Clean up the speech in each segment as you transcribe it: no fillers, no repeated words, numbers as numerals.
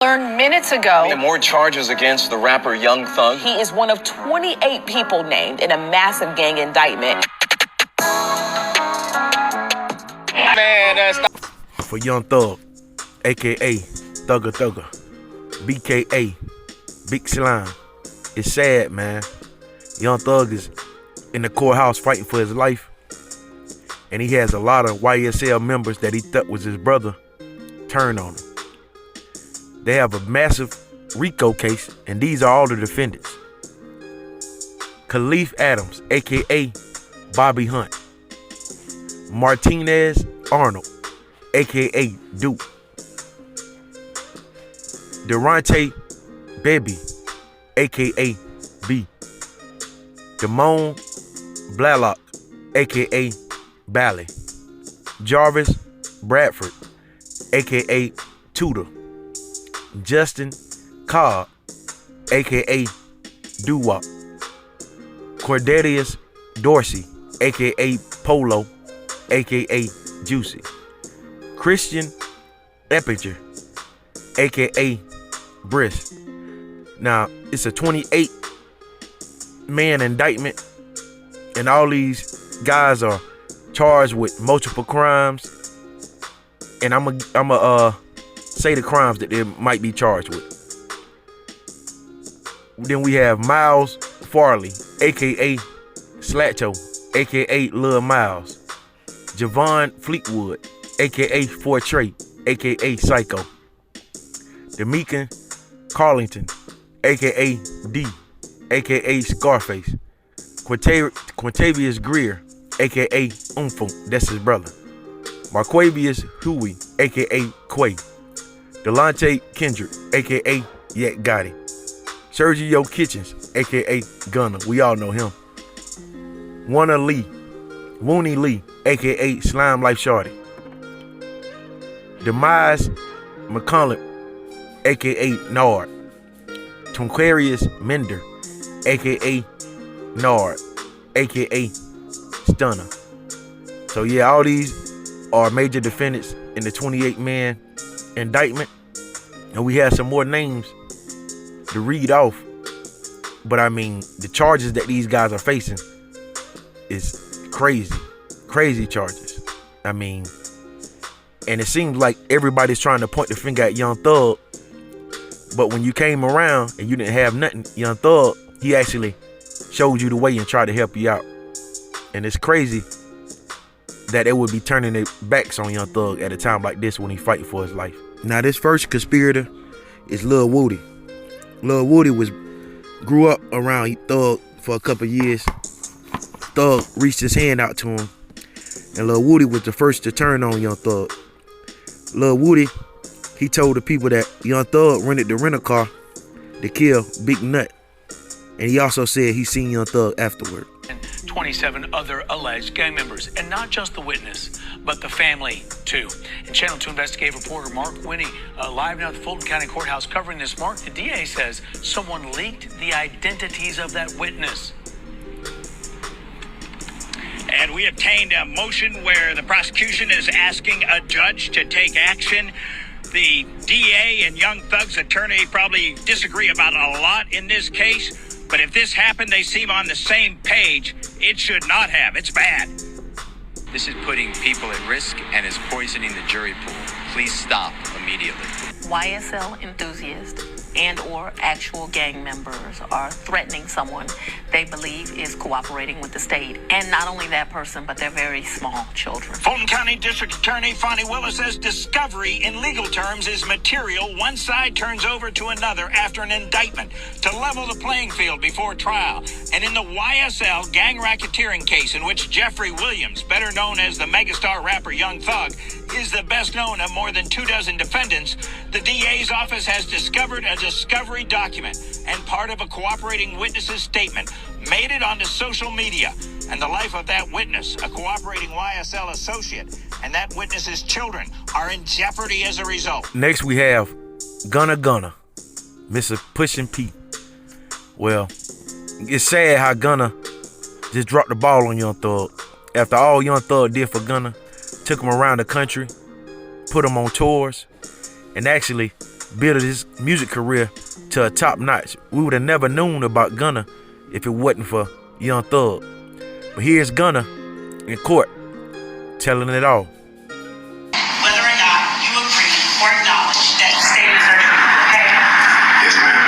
Learned minutes ago. More charges against the rapper Young Thug. He is one of 28 people named in a massive gang indictment. Man, that's not... For Young Thug, a.k.a. Thugger Thugger, B.K.A. Big Slime. It's sad, man. Young Thug is in the courthouse fighting for his life, and he has a lot of YSL members that he thought was his brother turn on him. They have a massive RICO case, and these are all the defendants. Khalif Adams, a.k.a. Bobby Hunt. Martinez Arnold, a.k.a. Duke. Durante Bebby, a.k.a. B. Damone Blalock, a.k.a. Bally. Jarvis Bradford, a.k.a. Tudor. Justin Cobb, a.k.a. Doo-Wop. Cordelius Dorsey, a.k.a. Polo, a.k.a. Juicy. Christian Eppinger, a.k.a. Briss. Now, it's a 28-man indictment, and all these guys are charged with multiple crimes, and I'm a say the crimes that they might be charged with. Then we have Miles Farley, a.k.a. Slatto, a.k.a. Lil Miles. Javon Fleetwood, a.k.a. Fortray, a.k.a. Psycho. Demecan Carlington, a.k.a. D, a.k.a. Scarface. Quintavious Greer, a.k.a. Umfo, that's his brother. Marquavius Huey, a.k.a. Quay. Delonte Kendrick, a.k.a. Yak Gotti. Sergio Kitchens, a.k.a. Gunna. We all know him. Wooney Lee, a.k.a. Slime Life Shorty. Demise McCollum, a.k.a. Nard. Tonquarius Mender, a.k.a. Nard, a.k.a. Stunner. So yeah, all these are major defendants in the 28-man indictment, and we have some more names to read off, but I mean, the charges that these guys are facing is crazy charges. I mean, and it seems like everybody's trying to point the finger at Young Thug, but when you came around and you didn't have nothing, Young Thug, he actually showed you the way and tried to help you out. And it's crazy that they would be turning their backs on Young Thug at a time like this when he fighting for his life. Now, this first conspirator is Lil Woody. Lil Woody grew up around Thug for a couple years. Thug reached his hand out to him, and Lil Woody was the first to turn on Young Thug. Lil Woody, he told the people that Young Thug rented the rental car to kill Big Nut, and he also said he seen Young Thug afterward. 27 other alleged gang members, and not just the witness, but the family too. And Channel 2 investigative reporter Mark Winnie live now at the Fulton County Courthouse covering this. Mark, the DA says someone leaked the identities of that witness. And we obtained a motion where the prosecution is asking a judge to take action. The DA and Young Thug's attorney probably disagree about a lot in this case, but if this happened, they seem on the same page. It should not have. It's bad. This is putting people at risk and is poisoning the jury pool. Please stop immediately. YSL enthusiasts and or actual gang members are threatening someone they believe is cooperating with the state. And not only that person, but their very small children. Fulton County District Attorney Fonnie Willis says discovery in legal terms is material one side turns over to another after an indictment to level the playing field before trial. And in the YSL gang racketeering case, in which Jeffery Williams, better known as the megastar rapper Young Thug, is the best known of more than 24 defendants, the DA's office has discovered a discovery document and part of a cooperating witness's statement made it onto social media. And the life of that witness, a cooperating YSL associate, and that witness's children are in jeopardy as a result. Next we have Gunna, Mr. Pushin' P. Well, it's sad how Gunna just dropped the ball on Young Thug. After all Young Thug did for Gunna, took him around the country, put him on tours, and actually built his music career to a top notch. We would have never known about Gunna if it wasn't for Young Thug. But here's Gunna in court telling it all. Whether or not you agree or acknowledge that statements are true, okay? Yes, ma'am.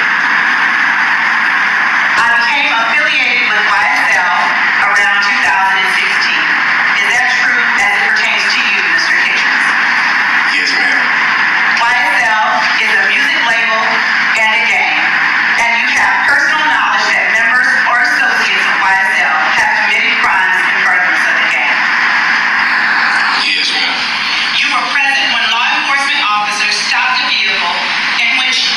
I became affiliated with YSL around 2016. Is that true as it pertains to you, Mr. Kitchens? Yes, ma'am. YSL is a music label and a gang, and you have personal knowledge that members or associates of YSL have committed crimes in furtherance of the gang. Yes, ma'am. You were present when law enforcement officers stopped a vehicle in which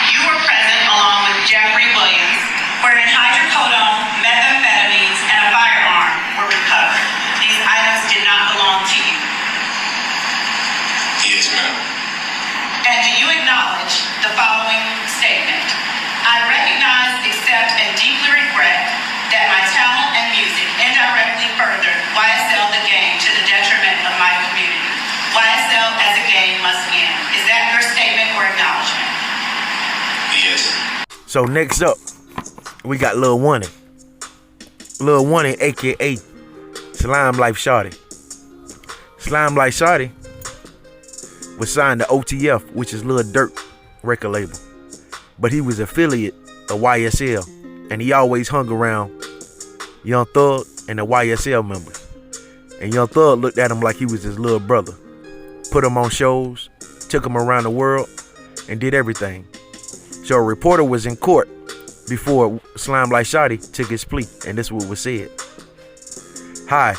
you were present along with Jeffery Williams, wherein hydrocodone, methamphetamines, and a firearm were recovered. These items did not belong to you. Yes, ma'am. And do you acknowledge the following statement? I recognize, accept, and deeply regret that my talent and music indirectly furthered YSL the gang to the detriment of my community. YSL as a gang must end. Is that your statement or acknowledgement? Yes. So next up, we got Lil Wonny. Lil Wonny, aka Slime Life Shawty. Slime Life Shawty was signed to OTF, which is Lil Durk record label. But he was affiliate of YSL, and he always hung around Young Thug and the YSL members. And Young Thug looked at him like he was his little brother. Put him on shows, took him around the world, and did everything. So a reporter was in court before Slime Life Shawty took his plea, and this is what was said. Hi,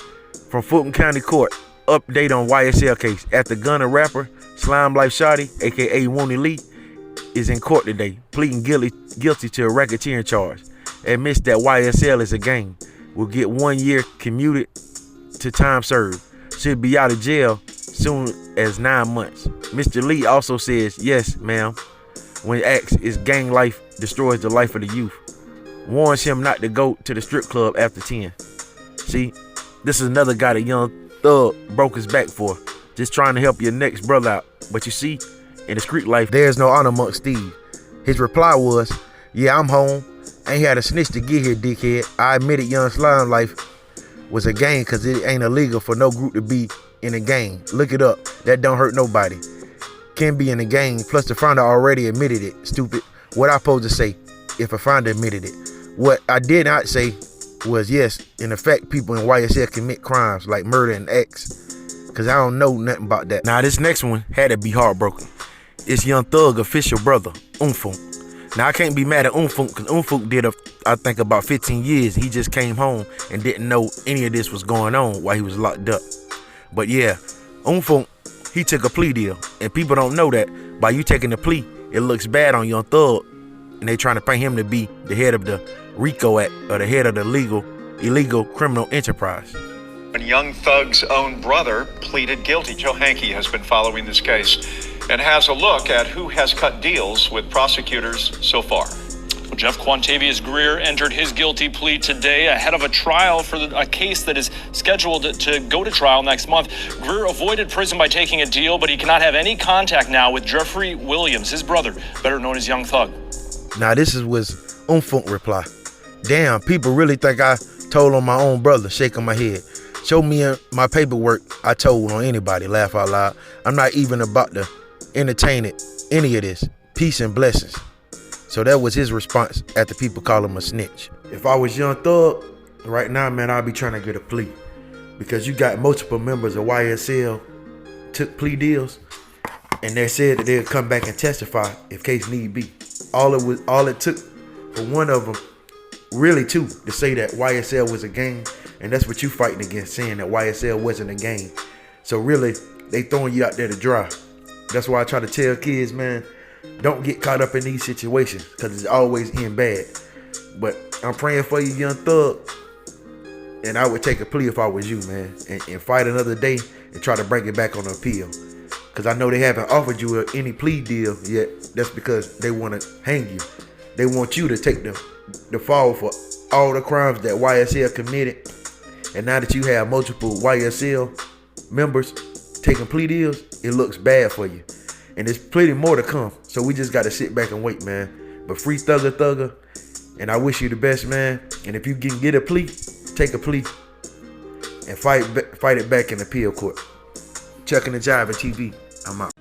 from Fulton County Court, update on YSL case. After Gunna rapper Slime Life Shawty, aka Wonny Lee, is in court today, pleading guilty to a racketeering charge. Admits that YSL is a gang. Will get 1 year commuted to time served. Should be out of jail soon as 9 months. Mr. Lee also says, yes, ma'am, when asked, is gang life destroys the life of the youth. Warns him not to go to the strip club after 10. See, this is another guy that Young Thug broke his back for. Just trying to help your next brother out. But you see, in the street life, there's no honor amongst thieves. His reply was, yeah, I'm home. Ain't had a snitch to get here, dickhead. I admitted Young Slime Life was a gang because it ain't illegal for no group to be in a gang. Look it up. That don't hurt nobody. Can be in a gang, plus the founder already admitted it. Stupid. What I supposed to say if a founder admitted it? What I did not say was, yes, in effect, people in YSL commit crimes like murder and X. Because I don't know nothing about that. Now, this next one had to be heartbroken. It's Young Thug official brother, Umfunk. Now, I can't be mad at Umfunk because Umfunk did, I think, about 15 years. He just came home and didn't know any of this was going on while he was locked up. But yeah, Umfunk, he took a plea deal. And people don't know that by you taking the plea, it looks bad on Young Thug. And they trying to paint him to be the head of the RICO Act or the head of the illegal criminal enterprise. When Young Thug's own brother pleaded guilty. Joe Hankey has been following this case and has a look at who has cut deals with prosecutors so far. Well, Jeff Quantavious Greer entered his guilty plea today ahead of a trial for a case that is scheduled to go to trial next month. Greer avoided prison by taking a deal, but he cannot have any contact now with Jeffery Williams, his brother, better known as Young Thug. Now, this was Umfunk reply. Damn, people really think I told on my own brother, shaking my head. Show me my paperwork I told on anybody, laugh out loud. I'm not even about to entertain any of this. Peace and blessings. So that was his response after people call him a snitch. If I was Young Thug, right now, man, I'd be trying to get a plea. Because you got multiple members of YSL took plea deals, and they said that they'd come back and testify if case need be. All it took for one of them, really two, to say that YSL was a gang, and that's what you fighting against, saying that YSL wasn't a gang. So really, they throwing you out there to dry. That's why I try to tell kids, man, don't get caught up in these situations, because it's always end bad. But I'm praying for you, Young Thug, and I would take a plea if I was you, man, and fight another day and try to bring it back on appeal. Because I know they haven't offered you any plea deal yet. That's because they want to hang you. They want you to take the fall for all the crimes that YSL committed. And now that you have multiple YSL members taking plea deals, it looks bad for you. And there's plenty more to come. So we just got to sit back and wait, man. But free Thugger. And I wish you the best, man. And if you can get a plea, take a plea. And fight it back in the appeal court. Chucking and Jiving TV. I'm out.